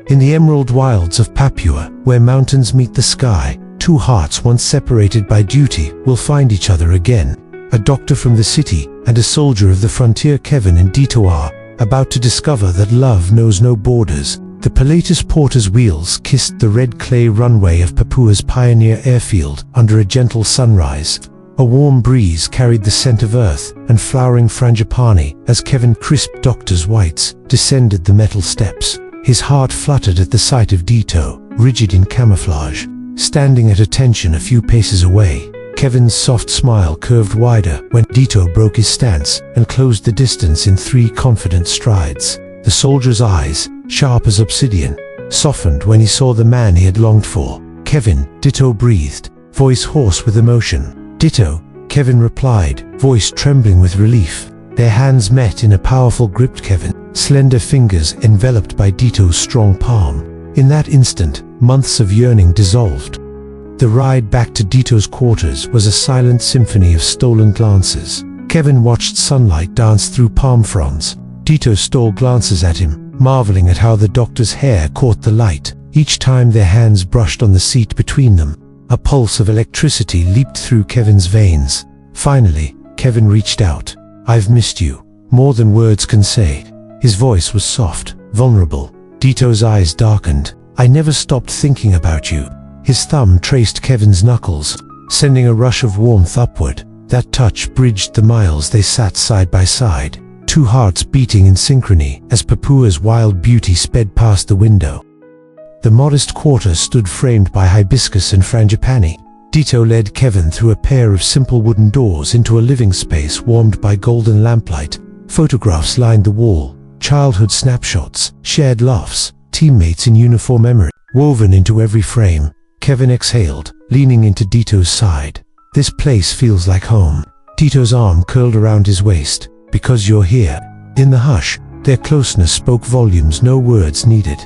In the emerald wilds of Papua, where mountains meet the sky, two hearts once separated by duty will find each other again. A doctor from the city and a soldier of the frontier, Kevin and Dito, are about to discover that love knows no borders. The Pilatus Porter's wheels kissed the red clay runway of Papua's Pioneer Airfield under a gentle sunrise. A warm breeze carried the scent of earth and flowering frangipani as Kevin crisped Doctor's whites descended the metal steps. His heart fluttered at the sight of Dito, rigid in camouflage, standing at attention a few paces away. Kevin's soft smile curved wider when Dito broke his stance and closed the distance in 3 confident strides. The soldier's eyes, sharp as obsidian, softened when he saw the man he had longed for. "Kevin," Dito breathed, voice hoarse with emotion. "Dito," Kevin replied, voice trembling with relief. Their hands met in a powerful grip. Kevin, slender fingers enveloped by Dito's strong palm. In that instant, months of yearning dissolved. The ride back to Dito's quarters was a silent symphony of stolen glances. Kevin watched sunlight dance through palm fronds. Dito stole glances at him, marveling at how the doctor's hair caught the light. Each time their hands brushed on the seat between them, a pulse of electricity leaped through Kevin's veins. Finally, Kevin reached out. "I've missed you, more than words can say." His voice was soft, vulnerable. Dito's eyes darkened. "I never stopped thinking about you." His thumb traced Kevin's knuckles, sending a rush of warmth upward. That touch bridged the miles they sat side by side, two hearts beating in synchrony as Papua's wild beauty sped past the window. The modest quarter stood framed by hibiscus and frangipani. Dito led Kevin through a pair of simple wooden doors into a living space warmed by golden lamplight. Photographs lined the wall, childhood snapshots, shared laughs, teammates in uniform memory, woven into every frame. Kevin exhaled, leaning into Dito's side. "This place feels like home." Dito's arm curled around his waist. "Because you're here." In the hush, their closeness spoke volumes, no words needed.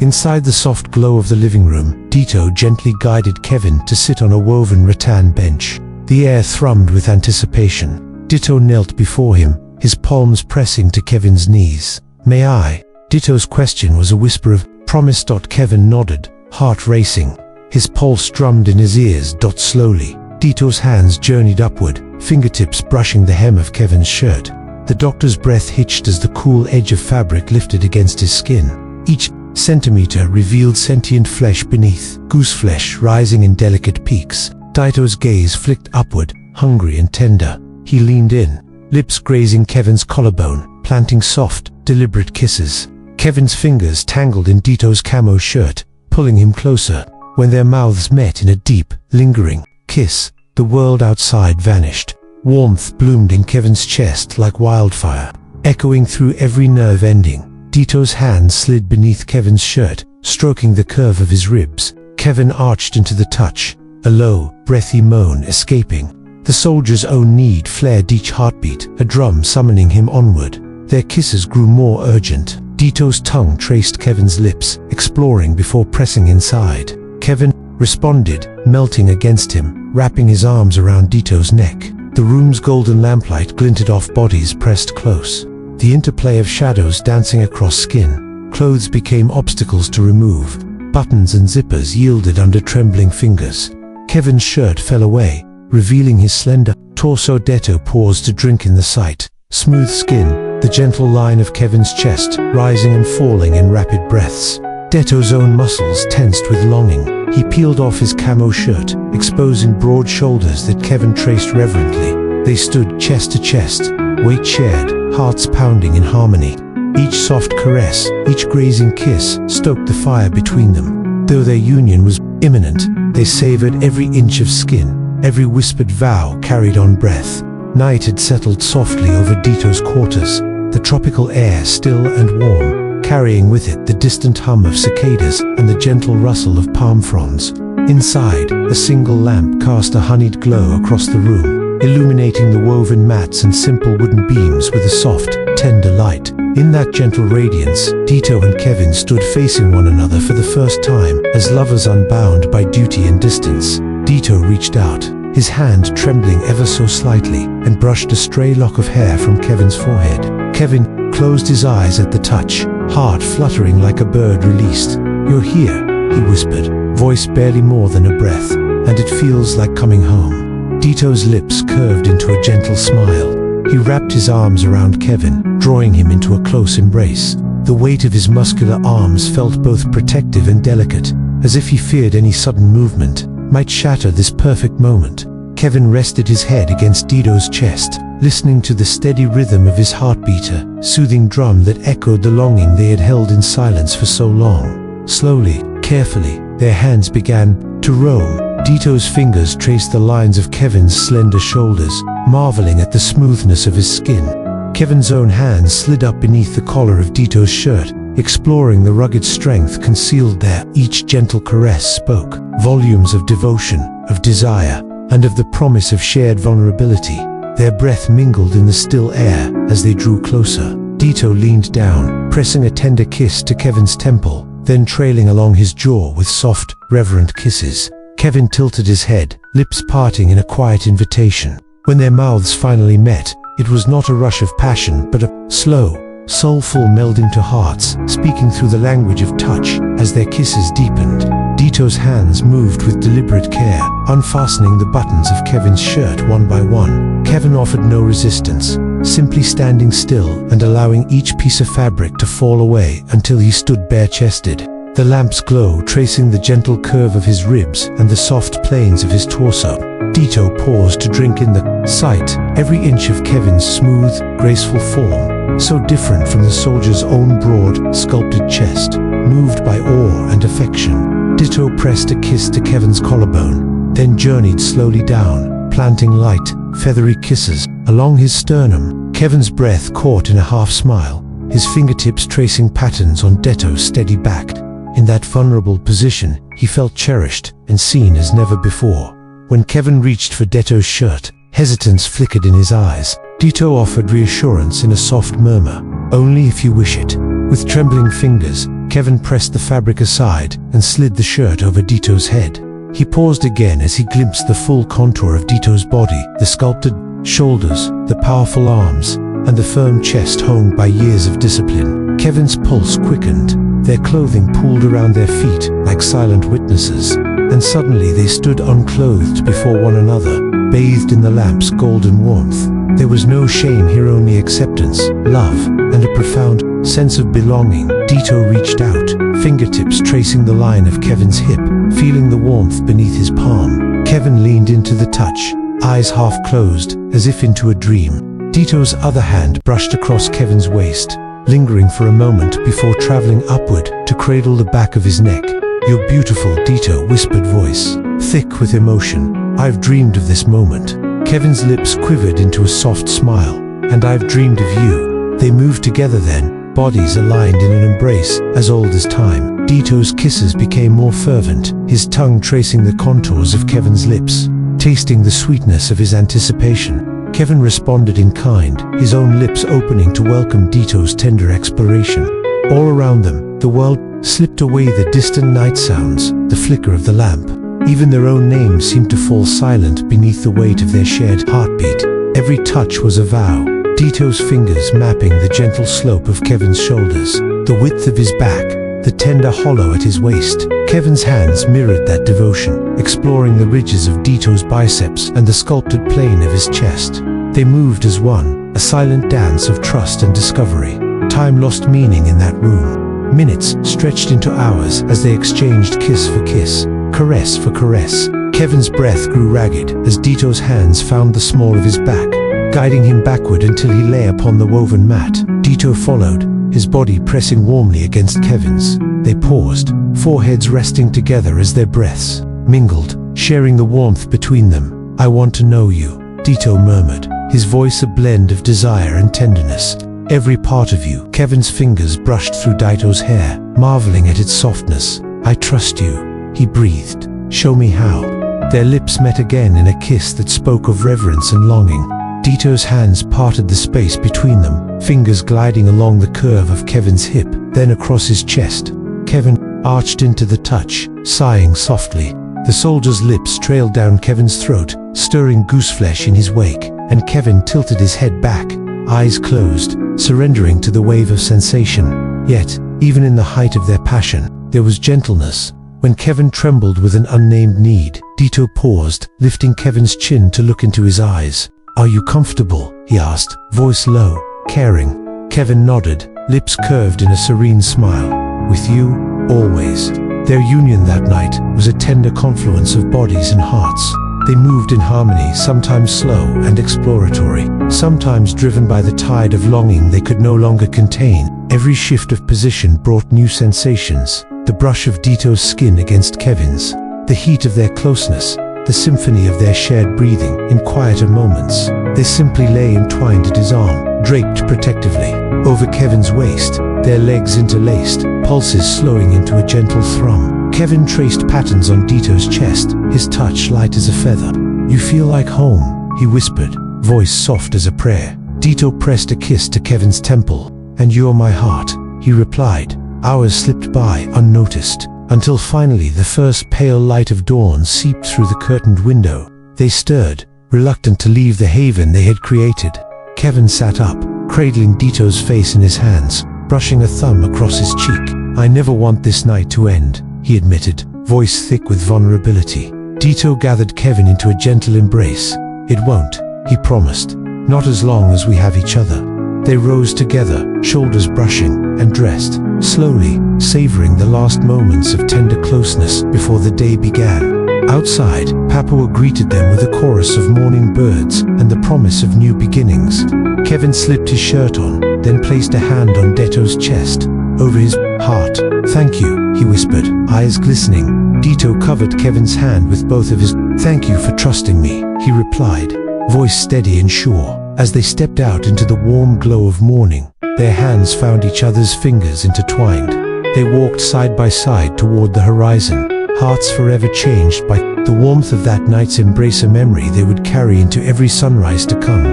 Inside the soft glow of the living room, Dito gently guided Kevin to sit on a woven rattan bench. The air thrummed with anticipation. Dito knelt before him, his palms pressing to Kevin's knees. "May I?" Dito's question was a whisper of promise. Kevin nodded, heart racing. His pulse drummed in his ears. Slowly, Dito's hands journeyed upward, fingertips brushing the hem of Kevin's shirt. The doctor's breath hitched as the cool edge of fabric lifted against his skin. Each centimeter revealed sentient flesh beneath, goose flesh rising in delicate peaks. Dito's gaze flicked upward, hungry and tender. He leaned in, lips grazing Kevin's collarbone, planting soft, deliberate kisses. Kevin's fingers tangled in Dito's camo shirt, pulling him closer. When their mouths met in a deep, lingering kiss, the world outside vanished. Warmth bloomed in Kevin's chest like wildfire, echoing through every nerve ending. Dito's hand slid beneath Kevin's shirt, stroking the curve of his ribs. Kevin arched into the touch, a low, breathy moan escaping. The soldier's own need flared each heartbeat, a drum summoning him onward. Their kisses grew more urgent. Dito's tongue traced Kevin's lips, exploring before pressing inside. Kevin responded, melting against him, wrapping his arms around Dito's neck. The room's golden lamplight glinted off bodies pressed close. The interplay of shadows dancing across skin. Clothes became obstacles to remove. Buttons and zippers yielded under trembling fingers. Kevin's shirt fell away, revealing his slender torso. Dito paused to drink in the sight. Smooth skin, the gentle line of Kevin's chest, rising and falling in rapid breaths. Dito's own muscles tensed with longing. He peeled off his camo shirt, exposing broad shoulders that Kevin traced reverently. They stood chest to chest, weight shared, hearts pounding in harmony. Each soft caress, each grazing kiss, stoked the fire between them. Though their union was imminent, they savored every inch of skin. Every whispered vow carried on breath. Night had settled softly over Dito's quarters, the tropical air still and warm, carrying with it the distant hum of cicadas and the gentle rustle of palm fronds. Inside, a single lamp cast a honeyed glow across the room, illuminating the woven mats and simple wooden beams with a soft, tender light. In that gentle radiance, Dito and Kevin stood facing one another for the first time, as lovers unbound by duty and distance. Dito reached out, his hand trembling ever so slightly, and brushed a stray lock of hair from Kevin's forehead. Kevin closed his eyes at the touch, heart fluttering like a bird released. "You're here," he whispered, voice barely more than a breath, "and it feels like coming home." Dito's lips curved into a gentle smile. He wrapped his arms around Kevin, drawing him into a close embrace. The weight of his muscular arms felt both protective and delicate, as if he feared any sudden movement might shatter this perfect moment. Kevin rested his head against Dito's chest, listening to the steady rhythm of his heartbeat, a soothing drum that echoed the longing they had held in silence for so long. Slowly, carefully, their hands began to roam. Dito's fingers traced the lines of Kevin's slender shoulders, marveling at the smoothness of his skin. Kevin's own hands slid up beneath the collar of Dito's shirt, exploring the rugged strength concealed there. Each gentle caress spoke volumes of devotion, of desire, and of the promise of shared vulnerability. Their breath mingled in the still air as they drew closer. Dito leaned down, pressing a tender kiss to Kevin's temple, then trailing along his jaw with soft, reverent kisses. Kevin tilted his head, lips parting in a quiet invitation. When their mouths finally met, it was not a rush of passion, but a slow, soulful melding to hearts, speaking through the language of touch. As their kisses deepened, Dito's hands moved with deliberate care, unfastening the buttons of Kevin's shirt one by one. Kevin offered no resistance, simply standing still and allowing each piece of fabric to fall away until he stood bare-chested. The lamp's glow tracing the gentle curve of his ribs and the soft planes of his torso. Dito paused to drink in the sight, every inch of Kevin's smooth, graceful form, so different from the soldier's own broad, sculpted chest. Moved by awe and affection, Dito pressed a kiss to Kevin's collarbone, then journeyed slowly down, planting light, feathery kisses along his sternum. Kevin's breath caught in a half-smile, his fingertips tracing patterns on Dito's steady back. In that vulnerable position, he felt cherished and seen as never before. When Kevin reached for Dito's shirt, hesitance flickered in his eyes. Dito offered reassurance in a soft murmur, "Only if you wish it." With trembling fingers, Kevin pressed the fabric aside and slid the shirt over Dito's head. He paused again as he glimpsed the full contour of Dito's body, the sculpted shoulders, the powerful arms, and the firm chest honed by years of discipline. Kevin's pulse quickened. Their clothing pooled around their feet like silent witnesses, and suddenly they stood unclothed before one another, bathed in the lamp's golden warmth. There was no shame here, only acceptance, love, and a profound sense of belonging. Dito reached out, fingertips tracing the line of Kevin's hip, feeling the warmth beneath his palm. Kevin leaned into the touch, eyes half closed, as if into a dream. Dito's other hand brushed across Kevin's waist, lingering for a moment before traveling upward to cradle the back of his neck. "You're beautiful," Dito whispered, voice thick with emotion. "I've dreamed of this moment." Kevin's lips quivered into a soft smile. "And I've dreamed of you." They moved together then, bodies aligned in an embrace as old as time. Dito's kisses became more fervent, his tongue tracing the contours of Kevin's lips, tasting the sweetness of his anticipation. Kevin responded in kind, his own lips opening to welcome Dito's tender exploration. All around them, the world slipped away, the distant night sounds, the flicker of the lamp. Even their own names seemed to fall silent beneath the weight of their shared heartbeat. Every touch was a vow, Dito's fingers mapping the gentle slope of Kevin's shoulders, the width of his back, the tender hollow at his waist. Kevin's hands mirrored that devotion, exploring the ridges of Dito's biceps and the sculpted plane of his chest. They moved as one, a silent dance of trust and discovery. Time lost meaning in that room. Minutes stretched into hours as they exchanged kiss for kiss, caress for caress. Kevin's breath grew ragged as Dito's hands found the small of his back, guiding him backward until he lay upon the woven mat. Dito followed, his body pressing warmly against Kevin's. They paused, foreheads resting together as their breaths mingled, sharing the warmth between them. "I want to know you," Dito murmured, his voice a blend of desire and tenderness. "Every part of you." Kevin's fingers brushed through Dito's hair, marveling at its softness. "I trust you," he breathed. "Show me how." Their lips met again in a kiss that spoke of reverence and longing. Dito's hands parted the space between them, fingers gliding along the curve of Kevin's hip, then across his chest. Kevin arched into the touch, sighing softly. The soldier's lips trailed down Kevin's throat, stirring gooseflesh in his wake, and Kevin tilted his head back, eyes closed, surrendering to the wave of sensation. Yet, even in the height of their passion, There was gentleness. When Kevin trembled with an unnamed need, Dito paused, lifting Kevin's chin to look into his eyes. "Are you comfortable?" he asked, voice low, caring. Kevin nodded, lips curved in a serene smile. "With you, always." Their union that night was a tender confluence of bodies and hearts. They moved in harmony, sometimes slow and exploratory, sometimes driven by the tide of longing they could no longer contain. Every shift of position brought new sensations. The brush of Dito's skin against Kevin's, the heat of their closeness, the symphony of their shared breathing. In quieter moments, they simply lay entwined at his arm, draped protectively. Over Kevin's waist, their legs interlaced, pulses slowing into a gentle thrum. Kevin traced patterns on Dito's chest, his touch light as a feather. "You feel like home," he whispered, voice soft as a prayer. Dito pressed a kiss to Kevin's temple. "And you're my heart," he replied. Hours slipped by unnoticed, until finally the first pale light of dawn seeped through the curtained window. They stirred, reluctant to leave the haven they had created. Kevin sat up, cradling Dito's face in his hands, brushing a thumb across his cheek. "I never want this night to end," he admitted, voice thick with vulnerability. Dito gathered Kevin into a gentle embrace. "It won't," he promised. "Not as long as we have each other." They rose together, shoulders brushing, and dressed, slowly, savoring the last moments of tender closeness before the day began. Outside, Papua greeted them with a chorus of morning birds and the promise of new beginnings. Kevin slipped his shirt on, then placed a hand on Dito's chest, over his heart. "Thank you," he whispered, eyes glistening. Dito covered Kevin's hand with both of his. "Thank you for trusting me," he replied, voice steady and sure. As they stepped out into the warm glow of morning, their hands found each other's fingers intertwined. They walked side by side toward the horizon, hearts forever changed by the warmth of that night's embrace, a memory they would carry into every sunrise to come.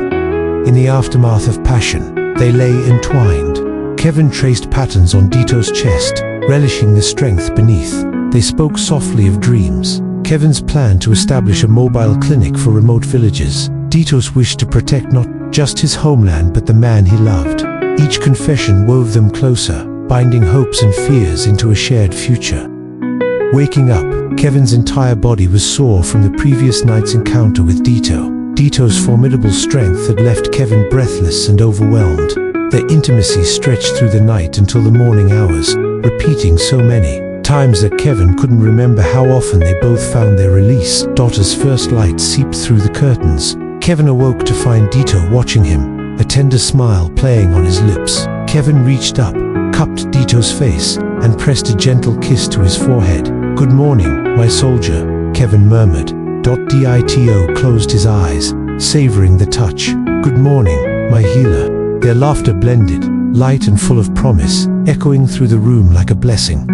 In the aftermath of passion, they lay entwined. Kevin traced patterns on Dito's chest, relishing the strength beneath. They spoke softly of dreams, Kevin's plan to establish a mobile clinic for remote villages, Dito's wish to protect not just his homeland but the man he loved. Each confession wove them closer, binding hopes and fears into a shared future. Waking up, Kevin's entire body was sore from the previous night's encounter with Dito. Dito's formidable strength had left Kevin breathless and overwhelmed. Their intimacy stretched through the night until the morning hours, repeating so many times that Kevin couldn't remember how often they both found their release. Daughter's first light seeped through the curtains. Kevin awoke to find Dito watching him, a tender smile playing on his lips. Kevin reached up, cupped Dito's face, and pressed a gentle kiss to his forehead. "Good morning, my soldier," Kevin murmured. Dito closed his eyes, savoring the touch. "Good morning, my healer." Their laughter blended, light and full of promise, echoing through the room like a blessing.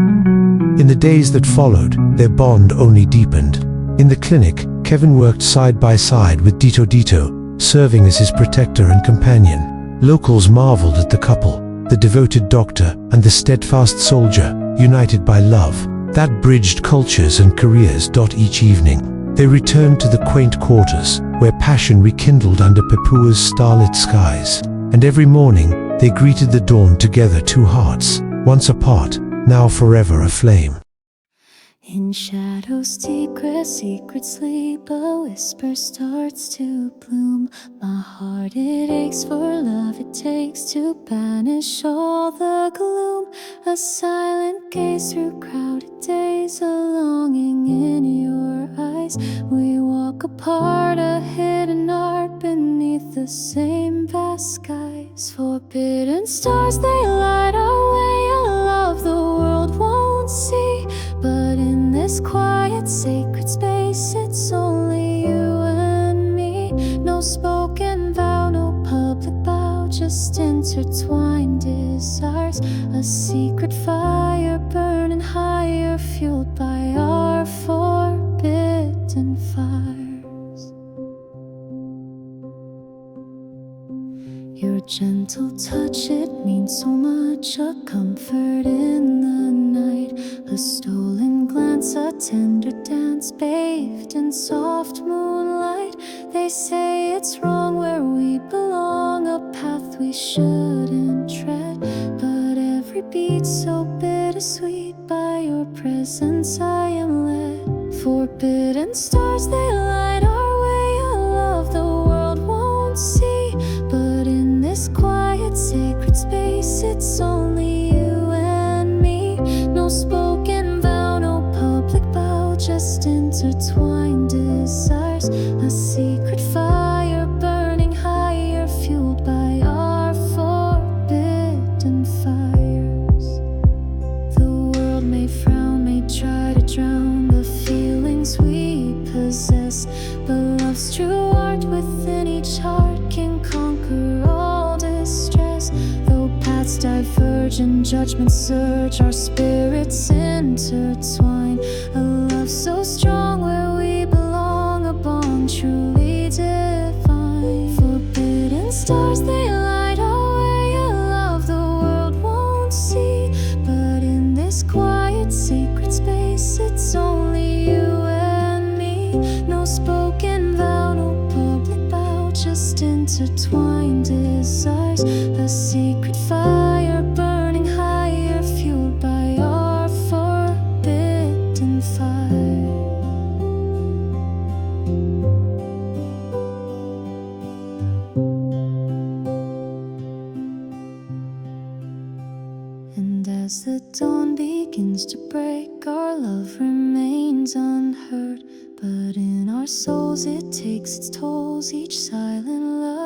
In the days that followed, their bond only deepened. In the clinic, Kevin worked side by side with Dito, serving as his protector and companion. Locals marveled at the couple, the devoted doctor and the steadfast soldier, united by love that bridged cultures and careers. Each evening, they returned to the quaint quarters, where passion rekindled under Papua's starlit skies. And every morning, they greeted the dawn together, two hearts, once apart, now forever aflame. In shadows secret sleep, a whisper starts to bloom. My heart, it aches for love it takes to banish all the gloom. A silent gaze through crowded days, a longing in your eyes. We walk apart, a hidden art beneath the same vast skies. Forbidden stars, they light our way, a love the world won't see. But in this quiet, sacred space, it's only you and me. No spoken vow, no public bow, just intertwined desires. A secret fire burning higher, fueled by our forbidden fires. Your gentle touch, it means so much, a comfort in the night. A stolen glance, a tender dance, bathed in soft moonlight. They say it's wrong where we belong, a path we shouldn't tread. But every concrete beats so bittersweet. By your presence I am led. Forbidden stars, they light our way. A love the world won't see. But in this quiet, sacred space, it's only you and me. No spoken vow, no public bow, just intertwined desires. A secret fire burning higher, fueled by our forbidden fires. The world may frown, may try to drown the feelings we possess, but love's true art within each heart can conquer all distress. Though paths diverge and judgments surge, our spirits intertwine. A love so strong where we belong, a bond truly divine. Forbidden stars, they light our way. A love the world won't see. But in this quiet, sacred space, it's only you and me. No spoken vow, no public bow, just intertwined desires. A secret fire burning higher, fueled by our forbidden fire. And as the dawn begins to break, our love remains unheard. But in our souls it takes its tolls, each silent love